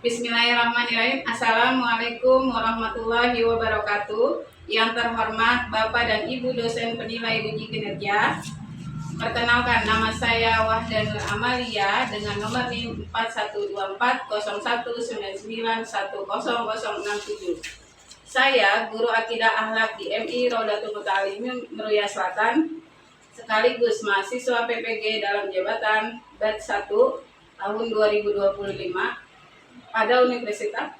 Bismillahirrahmanirrahim. Assalamualaikum warahmatullahi wabarakatuh. Yang terhormat Bapak dan Ibu dosen penilai uji kinerja, perkenalkan nama saya Wahdanul Amalia dengan nomor NIM 41240199100067. Saya guru akidah akhlak di MI Rodatul Muta'alimin Meruya Selatan, sekaligus mahasiswa PPG dalam jabatan batch 1 tahun 2025 pada Universitas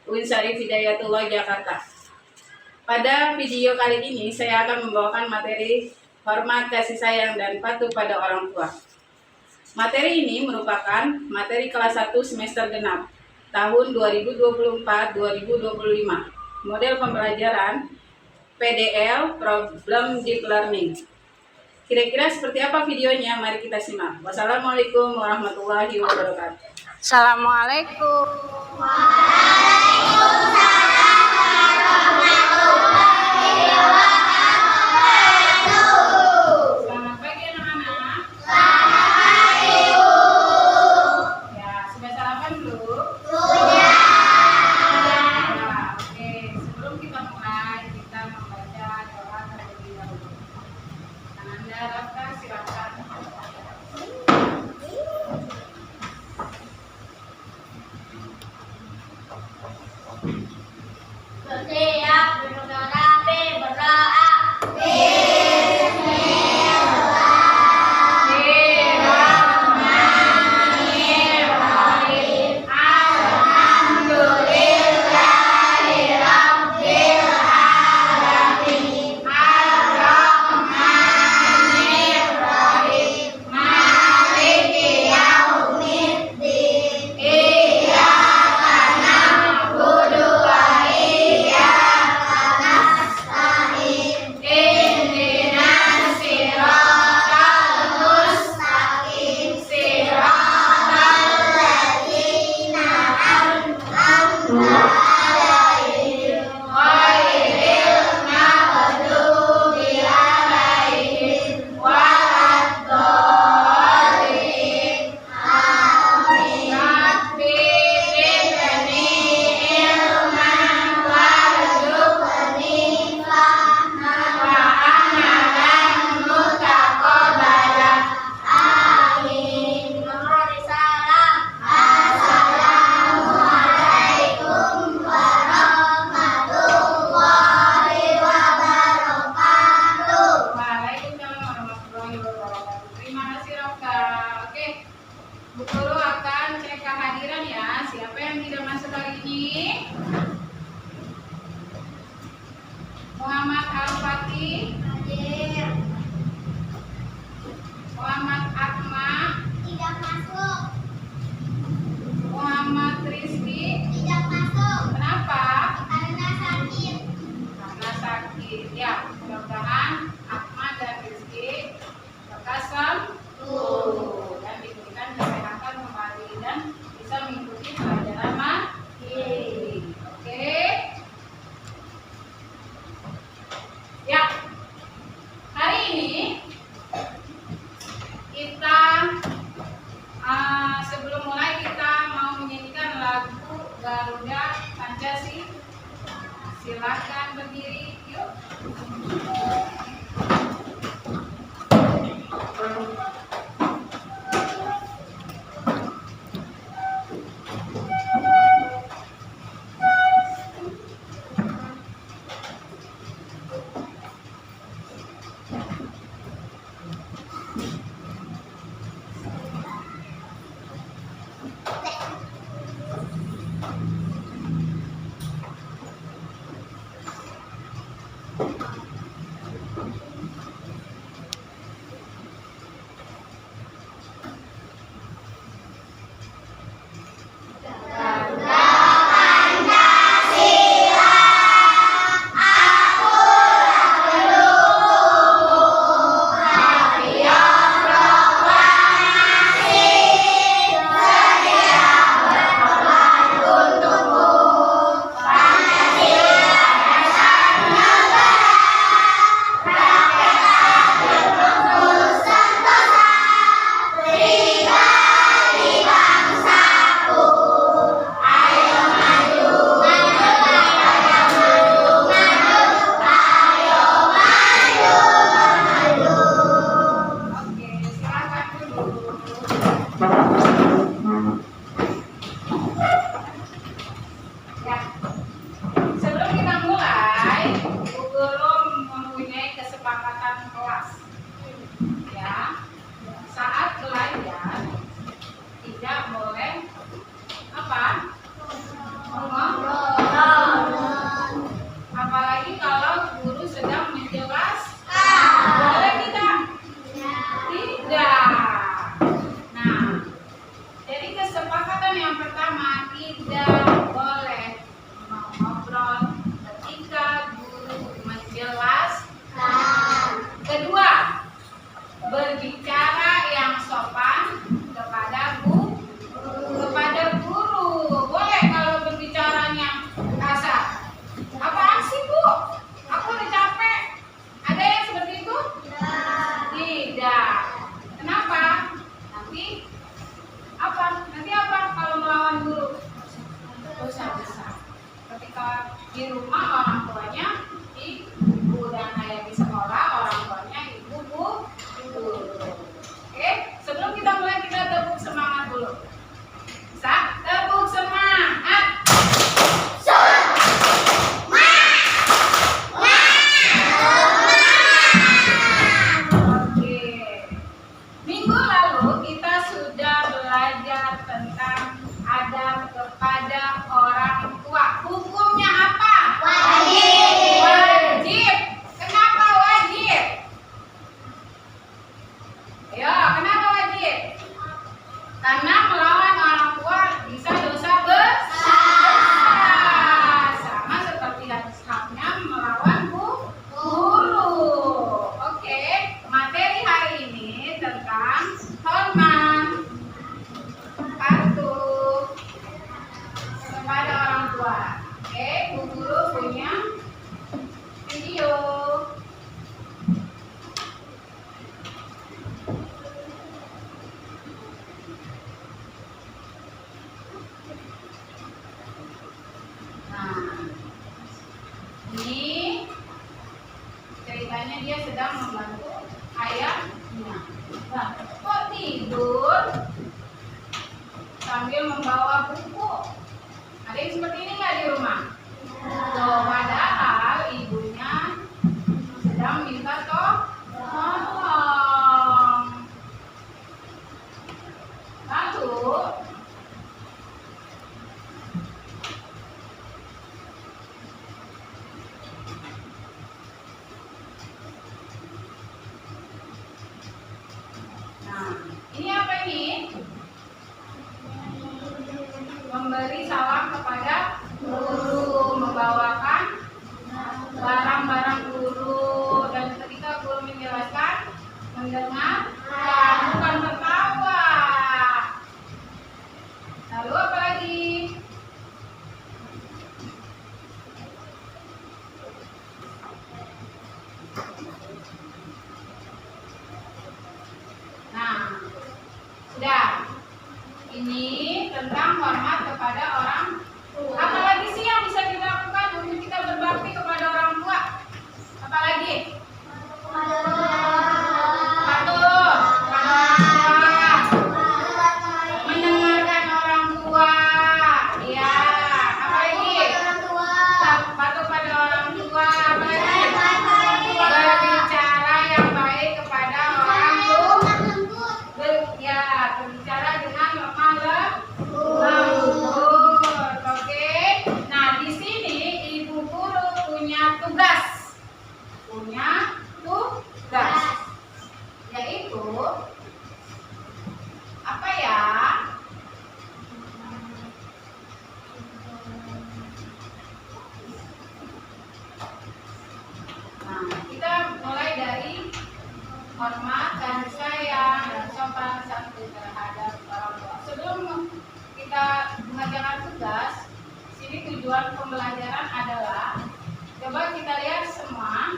UIN Syarif Hidayatullah Jakarta. Pada video kali ini saya akan membawakan materi hormat, kasih sayang, dan patuh pada orang tua. Materi ini merupakan materi kelas 1 semester genap tahun 2024-2025. Model pembelajaran PDL, Problem Deep Learning. Kira-kira seperti apa videonya? Mari kita simak. Wassalamualaikum warahmatullahi wabarakatuh. Assalamualaikum. Selamat pagi anak-anak. Ya, sudah sarapan belum? Sudah. Oke, sebelum kita mulai, kita membaca doa terlebih dahulu. Anda daftar, silakan. Setiap berdoa berdoa. Terima kasih Rafka. Oke, Bu Guru akan cek kehadiran ya. Siapa yang tidak masuk hari ini? Muhammad Al-Fatih, Muhammad Akma, Tidak masuk. Muhammad Rizki. Tidak masuk. Kenapa? Karena sakit. Karena sakit. Ya, mudah-mudahan Akma dan Rizki lekas sembuh dan diberikan kesehatan kembali dan bisa mengikuti pelajaran mandiri. Oke? Ya, sambil membawa buku. Ada yang seperti ini nggak di rumah? Tuh, padahal ibunya sedang minta tolong. Lalu ini apa ini? Memberi salam kepada guru, membawakan barang-barang guru, dan ketika guru menjelaskan, mendengar, bukan tertawa. Lalu apa lagi? Nah, sudah. Ini tentang hormat kepada orang tua. Apalagi sih yang bisa kita lakukan untuk kita berbakti kepada orang tua? Apalagi? Patuh, mendengarkan orang tua. Ya, apalagi? Patuh pada orang tua. Apalagi? Berbicara yang baik kepada orang tua. Ya, berbicara dengan lemah lembut. Oke. Nah, di sini ibu guru punya tugas. Yaitu apa ya? Nah, kita mulai dari hormat dan sayang dan sopan santun terhadap orang tua. Sebelum kita mengerjakan tugas, sini tujuan pembelajaran adalah, coba kita lihat semua.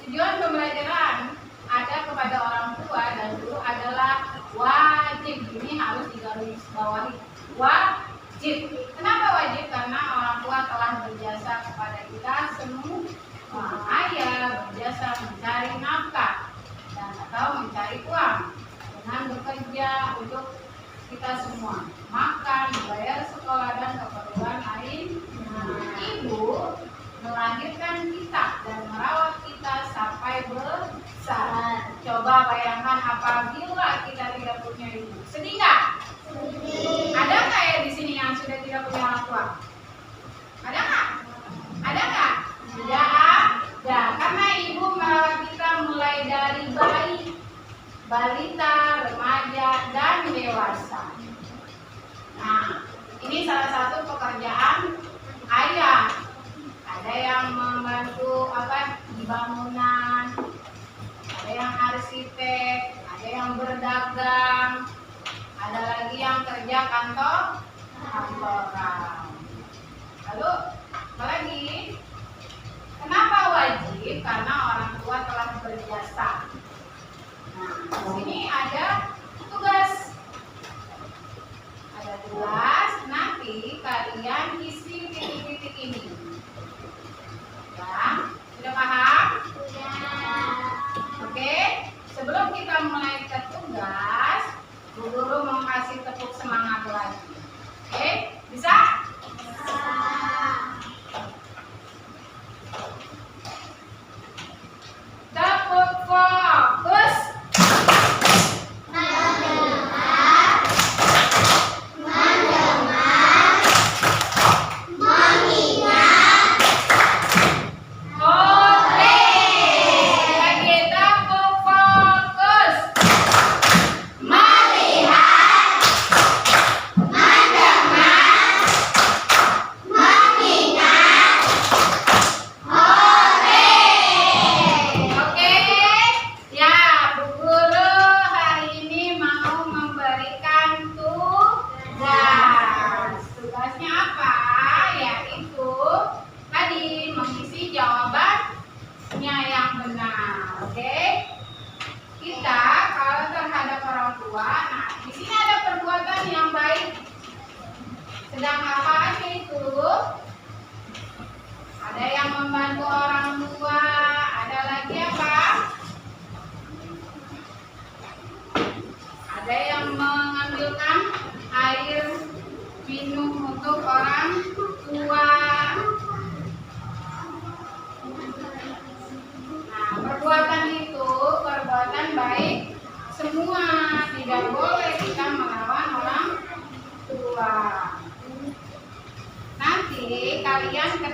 Tujuan pembelajaran ada kepada orang tua dan guru adalah wajib. Ini harus digarisbawahi. Wajib. Kenapa wajib? Karena orang tua telah berjasa kepada kita semua. Ayah berjasa mencari nafkah dan atau mencari uang dengan bekerja untuk kita semua, makan, membayar sekolah dan keperluan lain. Ibu melahirkan kita dan merawat kita sampai besar. Coba bayangkan apabila kita tidak punya ibu, sedih nggak? Ada nggak ya di sini yang sudah tidak punya orang tua? Ada nggak? Ada nggak? Tidak ada. Karena ibu merawat kita mulai dari bayi, balita, remaja, dan dewasa. Nah, ini salah satu pekerjaan ayah. Ada yang membantu di bangunan, ada yang arsitek, ada yang berdagang, ada lagi yang kerja kantoran. Lalu apa lagi? Kenapa wajib? Karena orang tua telah berjasa. Nah, di sini ada tugas. Ada tugas, nanti kalian isi titik-titik ini. Ya, sudah paham? Oke, sebelum kita mulai ke tugas, Bu Guru mau kasih tepuk semangat lagi. Oke, bisa? Tepuk fokus.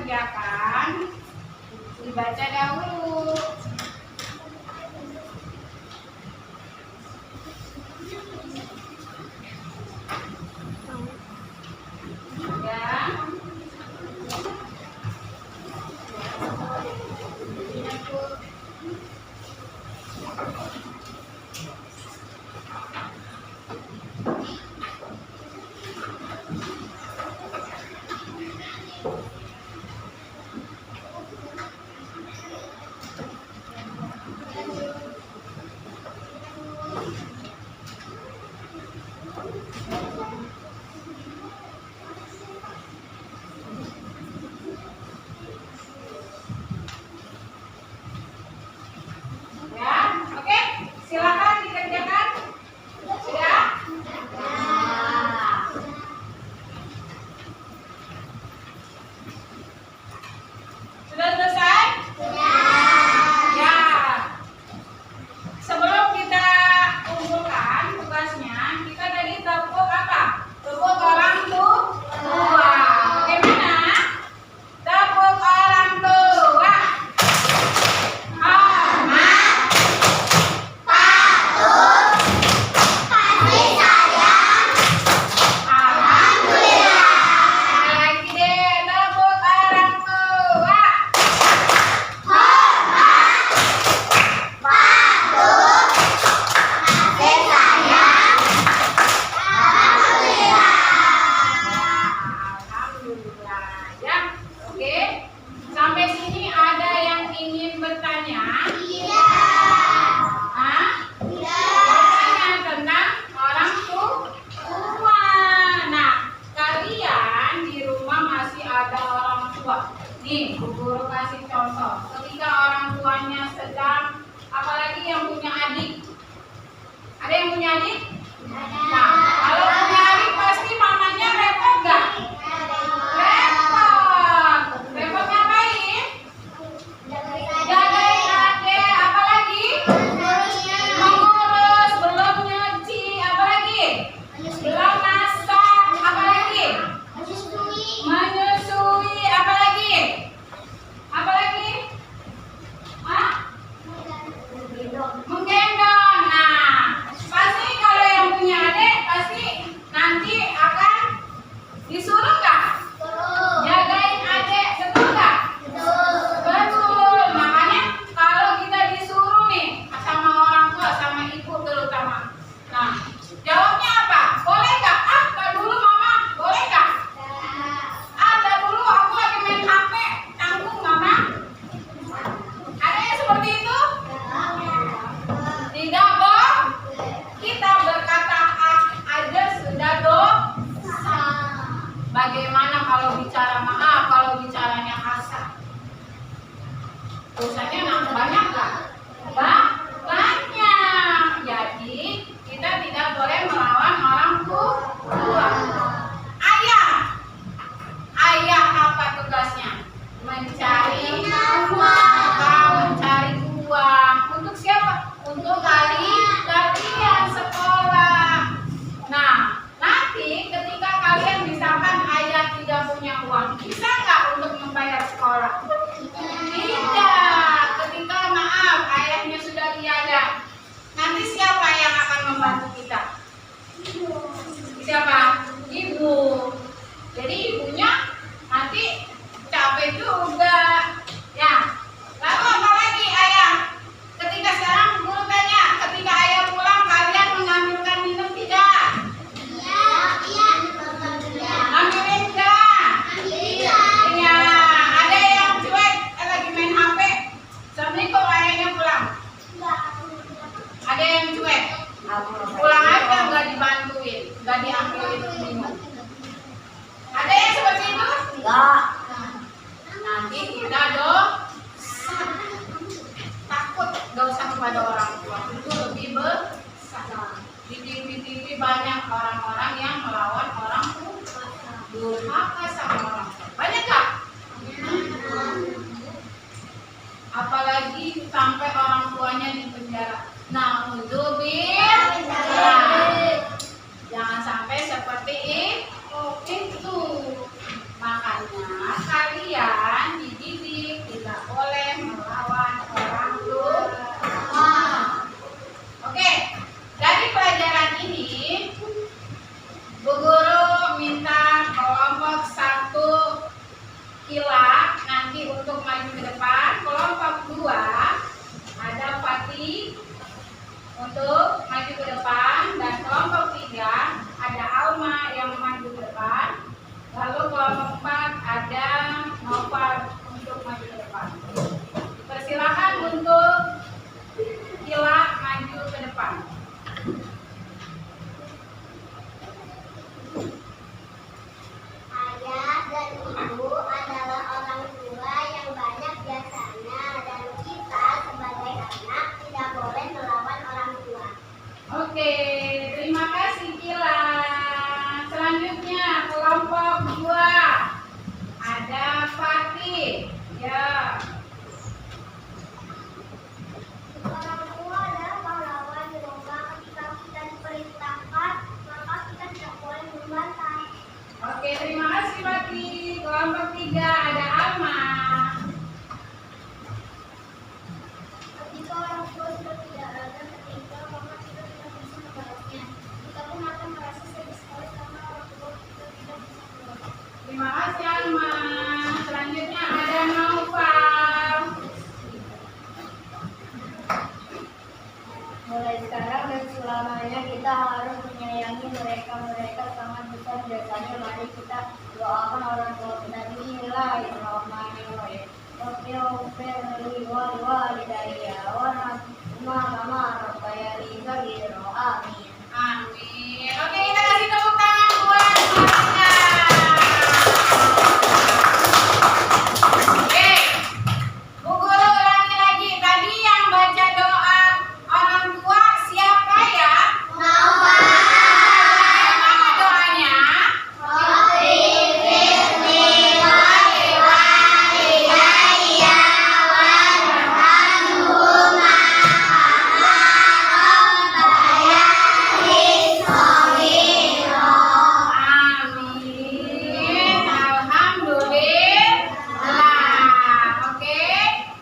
dikerjakan, dibaca dahulu. Ya. Ya, oke. Silakan dikerjakan. Sudah? Sudah selesai? Ya. Sebelum kita kumpulkan tugasnya, kita tadi tepuk apa? Tepuk orang tua. Bagaimana? Tepuk orang tua. Hormat. Kasih sayang. Alhamdulillah. Lagi deh, tepuk orang tua. Kasih sayang. Alhamdulillah. Ya, oke. Sampai sini ada yang ingin bertanya? Iya. Hah? Iya. Bertanya tentang orang tua. Nah, kalian di rumah masih ada orang tua. Nih, Bu Guru kasih contoh. Ketika orang tuanya sedang, apalagi yang punya adik. Ada yang punya adik? Nah, kalau punya adik pasti mamanya repot gak? Repot. Repot ngapain? Jagain adik, apalagi? Mengurus, belum nyuci, apalagi? Belum masak, apalagi? Menyusui, apalagi? Apalagi? Hah? Menggendong. Nah, pasti kalau yang punya adik pasti nanti akan disuruh nggak? Jagain adik, betul nggak? Betul. Makanya kalau kita disuruh nih sama orang tua, sama ibu terutama. Nah, jawabnya apa? Boleh nggak? Ah, ntar dulu mama. Boleh nggak? Ah, ntar dulu aku lagi main HP. Tanggung mama. Ada yang seperti itu? Tidak, Bob. Kita berkata ah aja sudah dosa. Bagaimana kalau bicara maaf, kalau bicaranya kasar? Dosanya banyak nggak? Banyak. Jadi kita tidak boleh melawan orang tua. Ayah, ayah apa tugasnya? Mencari nafkah, mencari uang. Untuk siapa? Untuk kalian sekolah. Nah, nanti ketika kalian misalkan ayah tidak punya uang, bisa nggak untuk membayar sekolah? Tidak. Ketika maaf ayahnya sudah tiada, nanti siapa yang akan membantu kita? Siapa? Ibu. Jadi ibunya nanti capek juga. Ya. Lalu apa lagi ayah? Ketika sekarang guru tanya, ketika ayah pulang kalian mengambilkan minum tidak? Ambilin enggak? Iya. Ada yang cuek lagi main HP. Assalamualaikum ayahnya pulang. Ada yang cuek. Pulang aja nggak dibantuin, nggak diambilin minum. Ada yang seperti itu? Nanti kita takut dosa kepada orang tua itu lebih besar. Di TV banyak orang-orang yang melawan orang tua, durhaka sama orang tua. Banyak gak? Apalagi sampai orang tuanya di penjara. Jangan sampai seperti itu. Makanya kalian mereka sangat besar jasanya. Mari kita doakan orang tua kita. Bismillahirrahmanirrahim. Rabbighfirli wal walidayya warhamhuma rabbayani shaghira. Amin. Amin. Oke, kita kasih tepuk tangan buat mereka. Oke, Bu Guru ulangi lagi. Tadi yang baca doa orang tua siapa ya? Bagaimana doanya? Amin. Alhamdulillah. Oke,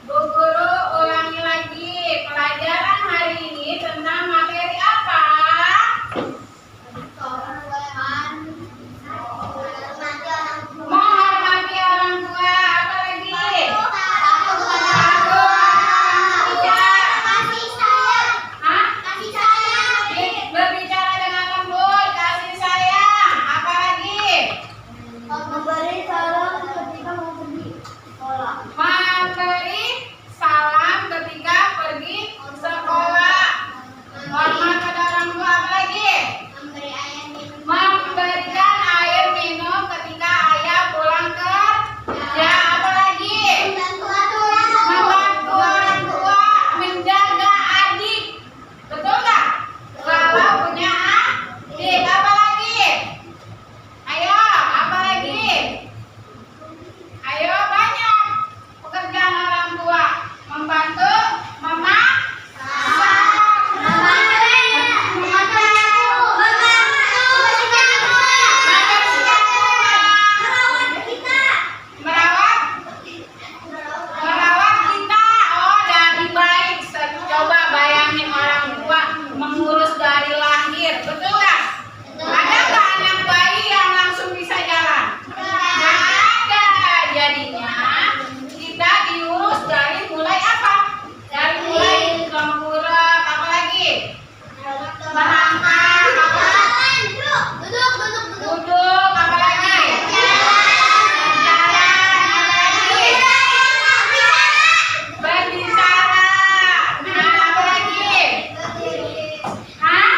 Bu Guru ulangi lagi. Pelajaran hari ini tentang materi apa? Menghormati orang tua. Apa lagi? Hah? Berbicara dengan lembut, kasih sayang. Apa lagi? Memberi salam ketika mau pergi sekolah. Memberi salam ketika pergi sekolah. Hormat pada orang tua. Apa lagi? Memberi ayah minum. Memberikan air minum ketika ayah pulang kerja. Apa lagi? Membantu orang tua menjaga adik. Betul nggak? Kalau punya adik. Apa lagi? Ayo, apa lagi? Ayo, banyak pekerjaan orang tua. Membantu, memasak. Merawat kita. Oh, dari baik. Coba bayangin orang tua mengurus dari lahir. Betul nggak? Ada nggak anak bayi yang langsung bisa jalan? Nggak ada. Jadinya kita diurus dari mulai apa? Dari mulai tengkurap, apa lagi? Merangkak, apa lagi? Duduk, apa lagi? Jalan, apa lagi? Berbicara. Nah, apa lagi? Hah?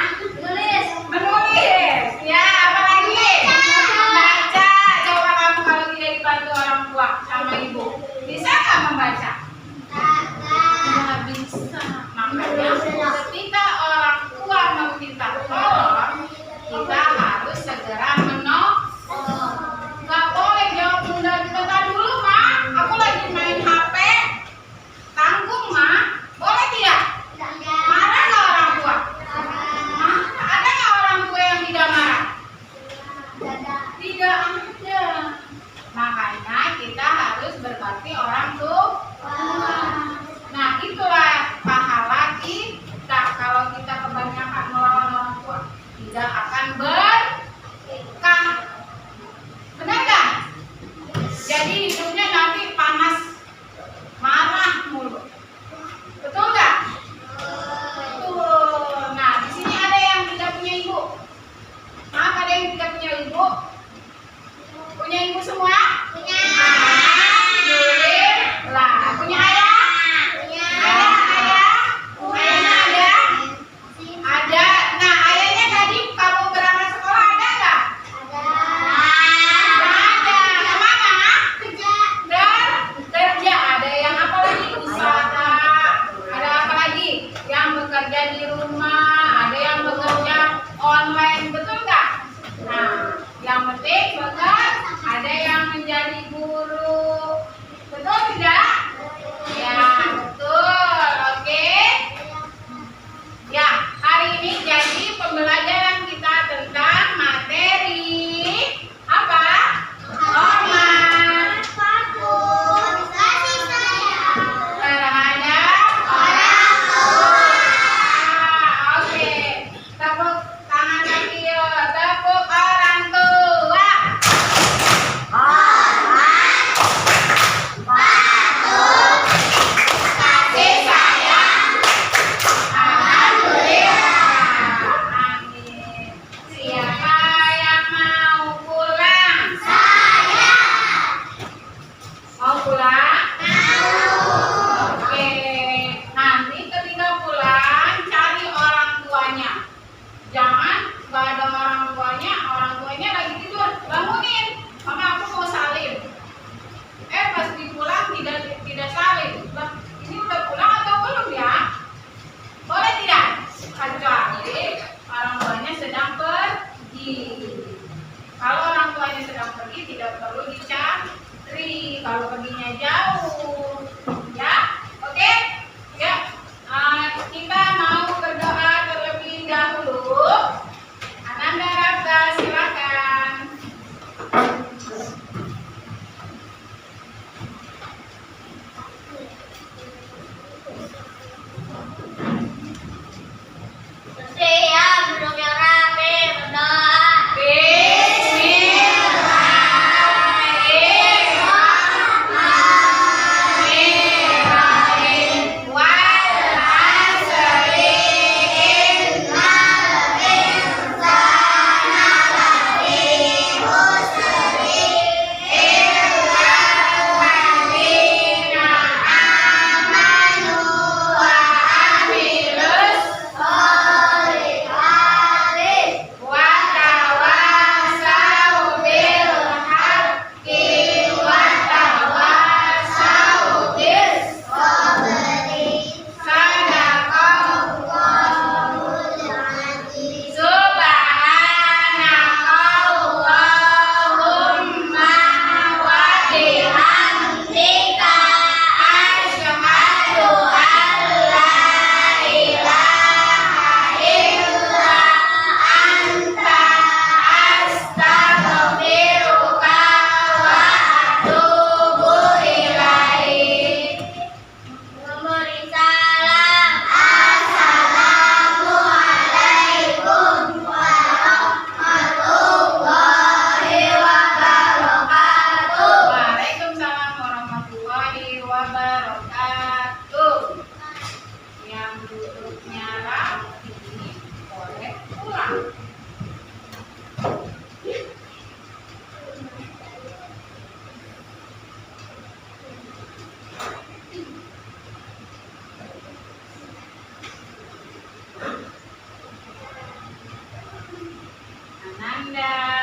Menulis. Ya, apa lagi? Baca. Coba kamu kalau tidak dibantu orang tua sama ibu, bisa nggak membaca? Nggak bisa. Makanya ketika orang tua meminta tolong, kita harus segera menolong. Nggak boleh jawab tunda-tunda dulu, Mak. Aku lagi main HP. Tanggung, Mak. Boleh tidak? Marah nggak orang tua? Hah? Ada nggak orang tua yang tidak marah? Tidak ada. Makanya kita harus berbakti orang tua. Nah, itulah pahala kita. Kalau kita kebanyakan melawan orang tua, tidak akan berkah. Benar nggak? Jadi hidupnya nanti panas, marah mulu. Betul nggak? Betul. Nah, di sini ada yang tidak punya ibu. Maaf, ada yang tidak punya ibu. Punya ibu semua? Alhamdulillah. Punya ayah? Ada ayah? Ayahnya ada? Ada. Nah, ayahnya tadi kamu berangkat sekolah ada nggak? Nggak ada. Kemana? Kerja. Ada yang apa lagi? Usaha. Ada apa lagi? Yang bekerja di rumah. Ada yang bekerja online. Betul nggak? Nah, yang penting benar. Ada yang menjadi guru. Betul tidak? Ya, betul. Oke. Ya, hari ini jadi pembelajaran kita tentang materi apa? Hormat terhadap orang tua. Oke. Tepuk tangan lagi yuk. Tepuk orang tua. Hormat Anda.